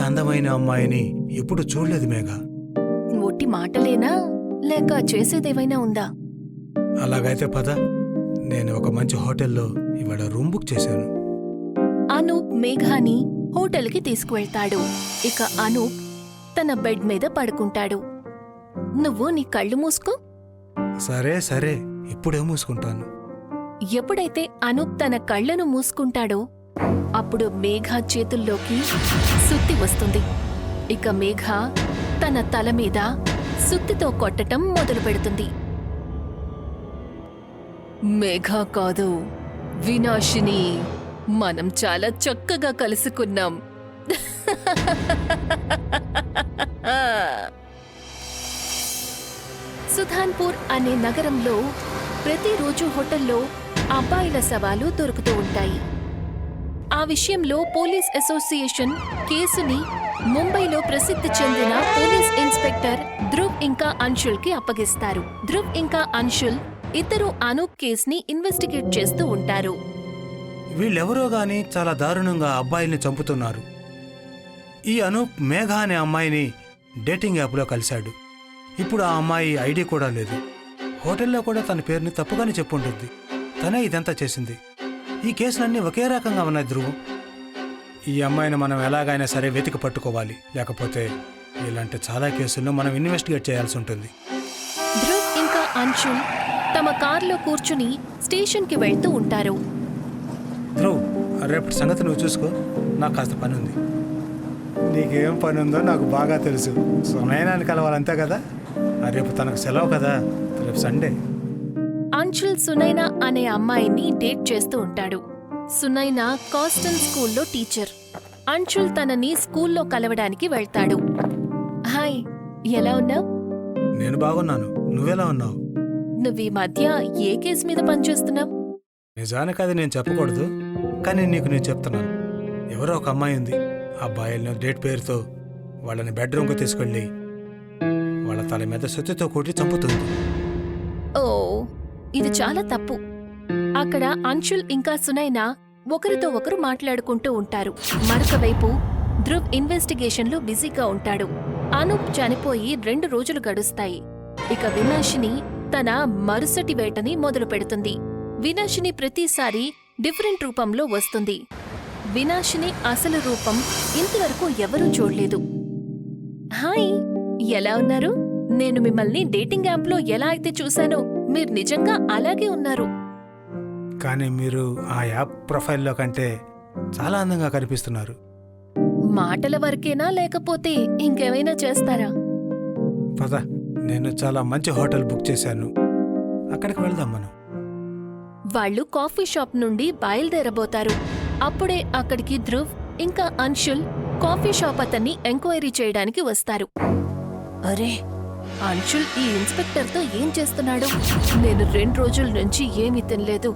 అందమైన అమ్మాయిని ఎప్పుడు చూడలేదు మేఘ. ఒట్టి మాటలేనా లేక చేసేదేవైనా ఉందా? అలాగైతే పద, నేను ఒక మంచి హోటల్లో ఇవాళ రూమ్ బుక్ చేశాను. అనూప్ మేఘాని హోటల్కి తీసుకువెళ్తాడు. ఇక అనూప్ తన బెడ్ మీద పడుకుంటాడు. నువ్వు నీ కళ్ళు మూసుకో. సరే సరే, ఇప్పుడే మూసుకుంటాను. ఎప్పుడైతే అనూప్ తన కళ్ళను మూసుకుంటాడో అప్పుడు మేఘ చేతుల్లోకి సుత్తి వస్తుంది. ఇక మేఘ తన తల మీద సుత్తితో కొట్టటం మొదలు పెడుతుంది. మేఘ కాదు, వినాశిని, మనం చాలా చక్కగా కలుసుకున్నాం. సుధాన్పూర్ అనే నగరంలో ప్రతిరోజు హోటల్లో అబ్బాయిల శవాలు దొరుకుతూ ఉంటాయి. ఆ విషయంలో పోలీస్ అసోసియేషన్ కేసుని ముంబైలో ప్రసిద్ధి చెందిన పోలీస్ ఇన్స్పెక్టర్ ధ్రువ్ ఇంకా అంశుల్కి అప్పగిస్తారు. ధ్రువ్ ఇంకా అంశుల్ ఇద్దరు అనూప్ కేసుని ఇన్వెస్టిగేట్ చేస్తూ ఉంటారు. వీళ్ళెవరో గాని చాలా దారుణంగా అబ్బాయిల్ని చంపుతున్నారు. ఈ అనూప్ మేఘ అనే అమ్మాయిని డేటింగ్ యాప్లో కలిశాడు. ఇప్పుడు ఆ అమ్మాయి ఐడి కూడా లేదు. హోటల్లో కూడా తన పేరుని తప్పుగానే చెప్పుంటుంది. తనే ఇదంతా చేసింది. ఈ కేసులన్నీ ఒకే రకంగా ఉన్నాయి ధ్రువ్. ఈ అమ్మాయిని మనం ఎలాగైనా సరే వెతికి పట్టుకోవాలి, లేకపోతే ఇలాంటి చాలా కేసులను మనం ఇన్వెస్టిగేట్ చేయాల్సి ఉంటుంది. ధ్రువ్ ఇంకా అంశుల్ తమ కార్లో కూర్చుని స్టేషన్కి వెళ్తూ ఉంటారు. ధ్రువ్, రేపటి సంగతి నువ్వు చూసుకో, నాకు కాస్త పని ఉంది. నీకేం పని ఉందో నాకు బాగా తెలుసు. సునైనాన్ని కలవాలంతే కదా. రేపు తనకు సెలవు కదా, రేపు సండే. అంశుల్ సునైనా అనే అమ్మాయిని డేట్ చేస్తూ ఉంటాడు. సునైనా కాస్టల్ స్కూల్లో టీచర్. అంశుల్ తనని స్కూల్లో కలవడానికి వెళ్తాడు. హాయ్, ఎలా ఉన్నావు? నేను బాగున్నాను, నువ్వెలా ఉన్నావు? నువ్వీ మధ్య ఏ కేసు మీద పనిచేస్తున్నావు? నిజానికి అది నేను చెప్పకూడదు, కానీ నీకు నేను చెప్తున్నాను. ఎవరో ఒక అమ్మాయి ఉంది. అబ్బాయిలను డేట్ పేరుతో వాళ్ళని బెడ్రూమ్కి తీసుకెళ్ళి వాళ్ళ తల మీద సుత్తితో కొట్టి చంపుతుంది. ఓ, ఇది చాలా తప్పు. అక్కడ అంశుల్ ఇంకా సునైనా ఒకరితో ఒకరు మాట్లాడుకుంటూ ఉంటారు. మరొక వైపు ధ్రువ్ ఇన్వెస్టిగేషన్లో బిజీగా ఉంటాడు. అనూప్ చనిపోయి 2 రోజులు గడుస్తాయి. ఇక వినాశిని తన మరుసటి వేటని మొదలు పెడుతుంది. వినాశిని ప్రతిసారి డిఫరెంట్ రూపంలో వస్తుంది. వినాశిని అసలు రూపం ఇంతవరకు ఎవరూ చూడలేదు. హాయ్, ఎలా ఉన్నారు? నేను మిమ్మల్ని డేటింగ్ యాప్లో ఎలా అయితే చూశానో మీరు నిజంగా అలాగే ఉన్నారు. కానీ మీరు ఆ యాప్ ప్రొఫైల్లో కంటే చాలా అందంగా కనిపిస్తున్నారు. మాటల వరకేనా లేకపోతే ఇంకేమైనా చేస్తారా? పద, నేను చాలా మంచి హోటల్ బుక్ చేశాను, అక్కడికి వెళ్దాం మనం. వాళ్ళు కాఫీ షాప్ నుండి బయలుదేరబోతారు. అప్పుడే అక్కడికి ధ్రువ్ ఇంకా అంశుల్ కాఫీ షాప్ అతన్ని ఎంక్వైరీ చేయడానికి వస్తారు. అరే, అంశుల్ ఈ ఇన్స్పెక్టర్తో ఏం చేస్తున్నాడు? నేను 2 రోజుల నుంచి ఏమీ తినలేదు.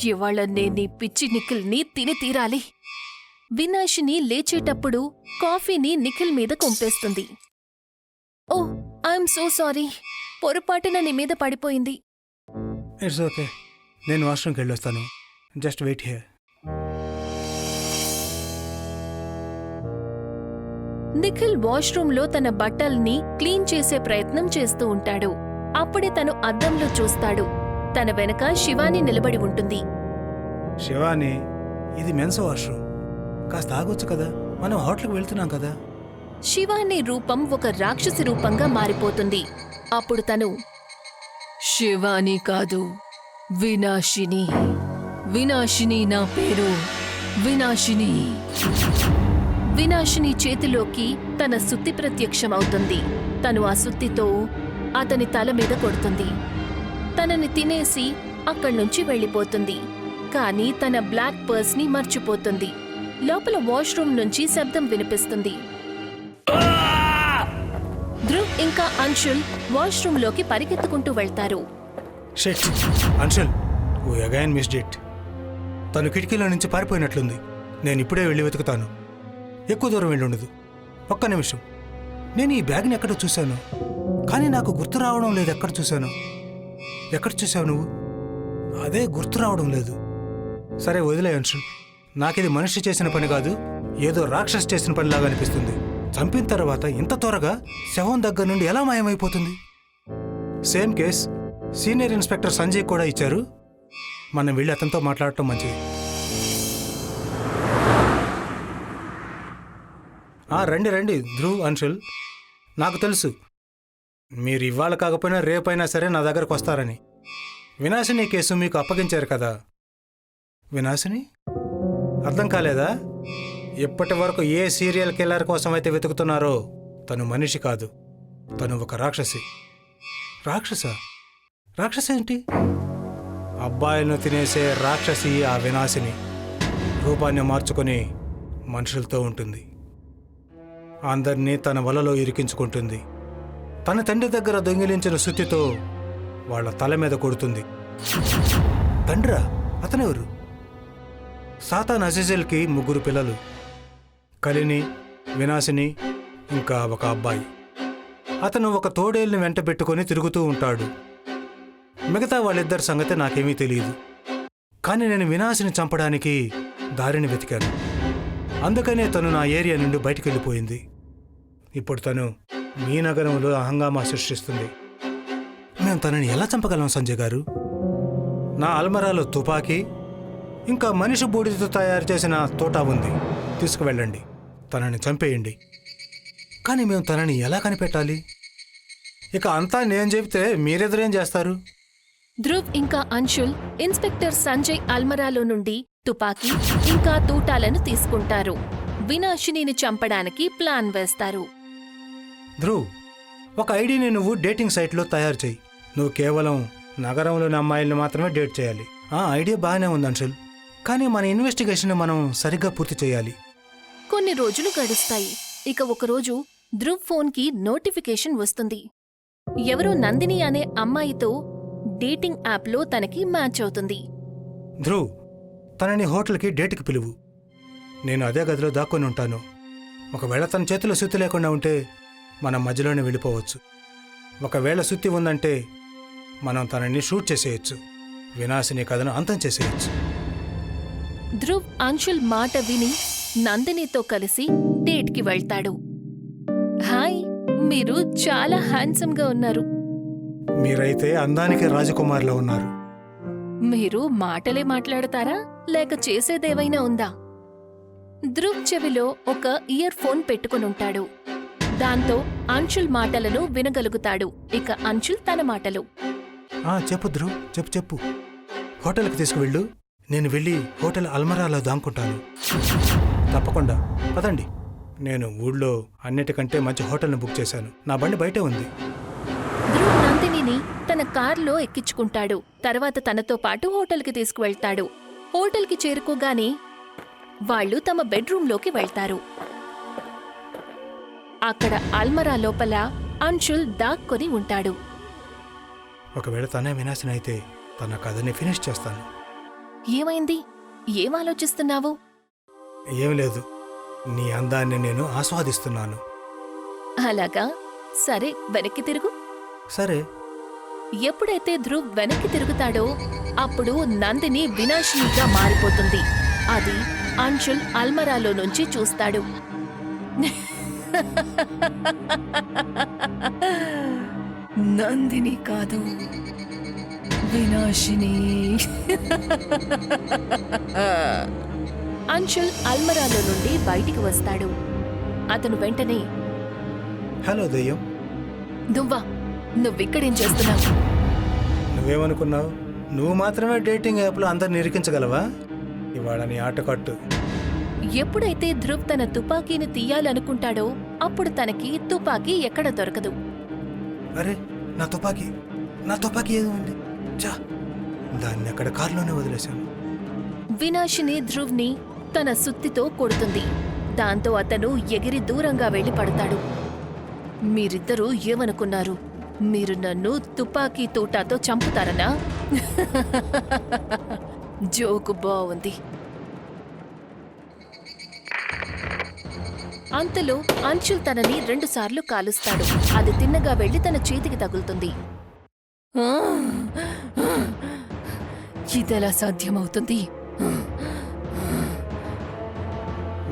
ఇవాళ నేను ఈ పిచ్చి నిఖిల్ని తిని తీరాలి. వినాశిని లేచేటప్పుడు కాఫీని నిఖిల్ మీద కుంపేస్తుంది. ఓ, ఐఎమ్ సో సారీ, పొరపాటున నీ మీద పడిపోయింది. ఇట్స్ ఓకే, నేను వాష్రూమ్కి వెళ్ళొస్తాను. Just wait here. నిఖిల్ వాష్రూంలో తన బట్టల్ని క్లీన్ చేసే ప్రయత్నం చేస్తూ ఉంటాడు. అప్పుడే తను అద్దంలో చూస్తాడు. తన వెనక శివాని నిలబడి ఉంటుంది. శివాని, ఇది మెన్స్ వాష్రూమ్, కాస్త ఆగొచ్చు కదా, మనం హోటల్కి వెళ్తున్నాం కదా. శివాని రూపం ఒక రాక్షసి రూపంగా మారిపోతుంది. అప్పుడు తను, శివాని కాదు, వినాశిని. వినాశిని నా పేరు, వినాశిని. వినాశిని చేతిలోకి తన సుత్తి ప్రత్యక్షమవుతుంది. తను ఆ సుత్తితో అతని తల మీద కొడుతుంది. తనని తినేసి అక్కడ్నుంచి వెళ్ళిపోతుంది. కానీ తన బ్లాక్ పర్స్ ని మర్చిపోతుంది. లోపల వాష్రూమ్ నుంచి శబ్దం వినిపిస్తుంది. ధ్రువ్ ఇంకా అంశుల్ వాష్రూంలోకి పరిగెత్తుకుంటూ వెళ్తారు. Shit, Anshul, oh again missed it. తను కిటికీలో నుంచి పారిపోయినట్లుంది. నేను ఇప్పుడే వెళ్ళి వెతుకుతాను. ఎక్కువ దూరం వెళ్ళి ఉండదు. ఒక్క నిమిషం, నేను ఈ బ్యాగ్ని ఎక్కడ చూశాను, కానీ నాకు గుర్తు రావడం లేదు. ఎక్కడ చూశాను? ఎక్కడ చూసావు నువ్వు? అదే గుర్తు రావడం లేదు. సరే వదిలే అంశుల్, నాకిది మనిషి చేసిన పని కాదు. ఏదో రాక్షస్ చేసిన పనిలాగా అనిపిస్తుంది. చంపిన తర్వాత ఇంత త్వరగా శవం దగ్గర నుండి ఎలా మాయమైపోతుంది? Same case senior inspector Sanjay కూడా ఇచ్చారు. మనం వెళ్ళి అతనితో మాట్లాడటం మంచిది. రండి రండి ధ్రువ్, అంశుల్. నాకు తెలుసు మీరు ఇవాళ కాకపోయినా రేపైనా సరే నా దగ్గరకు వస్తారని. వినాశిని కేసు మీకు అప్పగించారు కదా. వినాశిని అర్థం కాలేదా? ఇప్పటి వరకు ఏ సీరియల్ కిల్లర్ కోసం అయితే వెతుకుతున్నారో తను మనిషి కాదు, తను ఒక రాక్షసి. రాక్షస ఏంటి? అబ్బాయిలను తినేసే రాక్షసి ఆ వినాశిని. రూపాన్ని మార్చుకొని మనుషులతో ఉంటుంది. అందరినీ తన వలలో ఇరికించుకుంటుంది. తన తండ్రి దగ్గర దొంగిలించిన సుత్తితో వాళ్ళ తల మీద కొడుతుంది. తండ్రా? అతనెవరు? సాతాన్ అజీజల్కి 3 పిల్లలు, కలిని, వినాశిని, ఇంకా ఒక అబ్బాయి. అతను ఒక తోడేల్ని వెంట పెట్టుకుని తిరుగుతూ ఉంటాడు. మిగతా వాళ్ళిద్దరి సంగతి నాకేమీ తెలియదు. కానీ నేను వినాశిని చంపడానికి దారిని వెతికాను. అందుకనే తను నా ఏరియా నుండి బయటికి వెళ్ళిపోయింది. ఇప్పుడు తను మీ నగరంలో హంగామా సృష్టిస్తుంది. మేము తనని ఎలా చంపగలం సంజయ్ గారు? నా అల్మరాలో తుపాకీ, ఇంకా మనిషి బూడిదతో తయారు చేసిన తోటా ఉంది. తీసుకువెళ్ళండి, తనని చంపేయండి. కానీ మేము తనని ఎలా కనిపెట్టాలి? ఇక అంతా నేను చెబితే మీరెదురేం చేస్తారు? ధ్రువ్ ఇంకా అంశుల్ ఇన్స్పెక్టర్ సంజయ్ అల్మరాలో నుండి తుపాకీ ఇంకా తూటాలను తీసుకుంటారు. వినాశినిని చంపడానికి ప్లాన్ వేస్తారు. ధ్రువ్, ఒక ఐడిని నువ్వు డేటింగ్ సైట్లో తయారు చేయి. నువ్వు కేవలం నగరంలోని అమ్మాయిల్ని మాత్రమే డేట్ చేయాలి. ఐడియా బాగానే ఉంది అంశుల్, కానీ మన ఇన్వెస్టిగేషన్ మనం సరిగ్గా పూర్తి చేయాలి. కొన్ని రోజులు గడుస్తాయి. ఇక ఒకరోజు ధ్రువ్ ఫోన్కి నోటిఫికేషన్ వస్తుంది. ఎవరో నందిని అనే అమ్మాయితో డేటింగ్ యాప్లో తనకి మ్యాచ్ అవుతుంది. ధ్రువ్, తనని హోటల్కి డేట్కి పిలువు. నేను అదే గదిలో దాక్కొని ఉంటాను. ఒకవేళ తన చేతిలో సుత్తి లేకుండా ఉంటే మనం మధ్యలోనే వెళ్ళిపోవచ్చు. ఒకవేళ సుత్తి ఉందంటే మనం తనని షూట్ చేసేయచ్చు. వినాశిని కథను అంతం చేసేయచ్చు. ధ్రువ్ అంశుల్ మాట విని నందినితో కలిసి డేట్కి వెళ్తాడు. హాయ్, మీరు చాలా హ్యాండ్సమ్గా ఉన్నారు. మీరైతే అందానికి రాజకుమార్లో ఉన్నారు. మీరు మాటలే మాట్లాడతారా లేక చేసేదేవైనా ఉందా? ధ్రువ్ చెవిలో ఒక ఇయర్ ఫోన్ పెట్టుకునుంటాడు. దాంతో అంశుల్ మాటలను వినగలుగుతాడు. ఇక అంశుల్ తన మాటలు. చెప్పు ధ్రువ్, చెప్పు. హోటల్కి తీసుకువెళ్ళు. నేను వెళ్ళి హోటల్ అల్మరాలో దాంకుంటాను. తప్పకుండా పదండి. నేను ఊళ్ళో అన్నిటికంటే మంచి హోటల్ని బుక్ చేశాను. నా బండి బయటే ఉంది. ధ్రువ్ నందినిని తన కార్లో ఎక్కించుకుంటాడు. తర్వాత తనతో పాటు హోటల్కి తీసుకువెళ్తాడు. హోటల్కి చేరుకోగానే వాళ్ళు తమ బెడ్రూంలోకి వెళ్తారు. అక్కడ అల్మరా లోపల అంశుల్ దాక్కొని ఉంటాడు. ఒకవేళ తనే వినాశన అయితే తన కథని ఫినిష్ చేస్తాను. ఏమైంది? ఏం ఆలోచిస్తున్నావు? ఏం లేదు, నీ అందాన్ని నేను ఆస్వాదిస్తున్నాను. అలాగా? సరే, వెనక్కి తిరుగు. సరే. ఎప్పుడైతే ధ్రువ్ వెనక్కి తిరుగుతాడో అప్పుడు నందిని వినాశినిగా మారిపోతుంది. అది అంశుల్ అల్మరాలో నుంచి చూస్తాడు. నందిని కాదు, వినాశిని. అంశుల్ అల్మరాలో నుండి బయటికి వస్తాడు. అతను వెంటనే, హలో దెయ్యం. నువ్విక్కడేం చేస్తున్నావు? నువ్వేమనుకున్నావు? నువ్వు మాత్రమే డేటింగ్ యాప్లో అందరిని నిరికించగలవా? ఇవాళ నీ ఆట కట్టు. ఎప్పుడైతే ధ్రువ్ తన తుపాకీని తీయాలనుకుంటాడో అప్పుడు తనకి తుపాకీ ఎక్కడ దొరకదు. అరే, నా తుపాకీ ఏది ఉంది? చా, దాన్ని అక్కడ కారులోనే వదిలేశాను. వినాశిని ధ్రువ్ని తన సుత్తితో కొడుతుంది. దాంతో అతను ఎగిరి దూరంగా వెళ్లి పడతాడు. మీరిద్దరూ ఏమనుకున్నారు? మీరు నన్ను తుపాకీ తూటాతో చంపుతారనా? జోకు బావుంది. అంతలో అంశుల్ తనని 2 సార్లు కాలుస్తాడు. అది తిన్నగా వెళ్లి తన చేతికి తగులుతుంది. ఇదెలా సాధ్యమవుతుంది?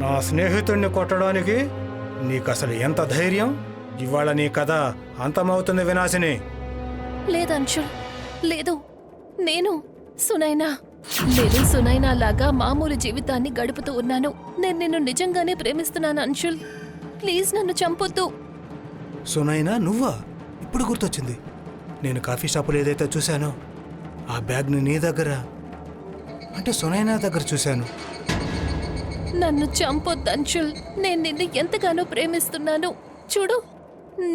నా స్నేహితుణ్ణి కొట్టడానికి నీకు అసలు ఎంత ధైర్యం? ఇవాళ నీ కథ అంతమవుతుంది వినాశిని. లేదు అంశుల్, లేదు. నేను సునైనా లాగా మామూలు జీవితాన్ని గడుపుతూ ఉన్నాను. నేను నిన్ను నిజంగానే ప్రేమిస్తున్నాను అంశుల్. ప్లీజ్ నన్ను చంపొద్దు. సునైనా నువ్వా? ఇప్పుడు గుర్తొచ్చింది. నేను కాఫీ షాపులో ఏదైతే చూశానో ఆ బ్యాగ్ని నీ దగ్గర, అంటే సునైనా దగ్గర చూశాను. నన్ను చంపొద్దు అంశుల్. నేను నిన్ను ఎంతగానో ప్రేమిస్తున్నాను. చూడు,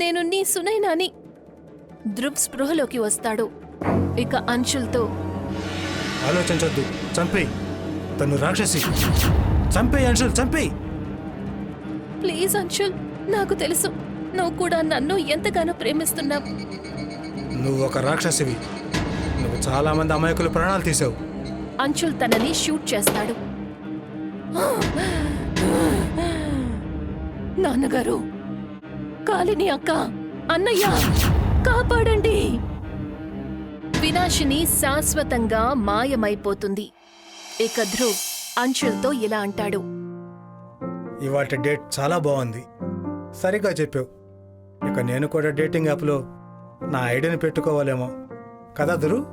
నేను నీ సునైనాని. ధ్రువ్ స్పృహలోకి వస్తాడు. ఇక అంశుల్తో, ఆలోచించొద్దు, చంపేయ్. తను రాక్షసి. చంపేయ్ అంశుల్, చంపేయ్. ప్లీజ్ అంశుల్, నాకు తెలుసు నువ్వు కూడా నన్ను ఎంతగానో ప్రేమిస్తున్నావు. నువ్వు ఒక రాక్షసివి. నువ్వు చాలా మంది అమాయకుల ప్రాణాలు తీసావు. అంశుల్ తనని షూట్ చేస్తాడు. నాన్నగారు, కాలిని అక్క, అన్నయ్య, కాపాడండి. వినాశిని శాశ్వతంగా మాయమైపోతుంది. ఇక ధ్రువ్ అంశుల్తో ఇలా అంటాడు. ఇవాటి డేట్ చాలా బాగుంది. సరిగ్గా చెప్పావు. ఇక నేను కూడా డేటింగ్ యాప్లో నా ఐడిని పెట్టుకోవాలేమో కదా ధ్రువ్?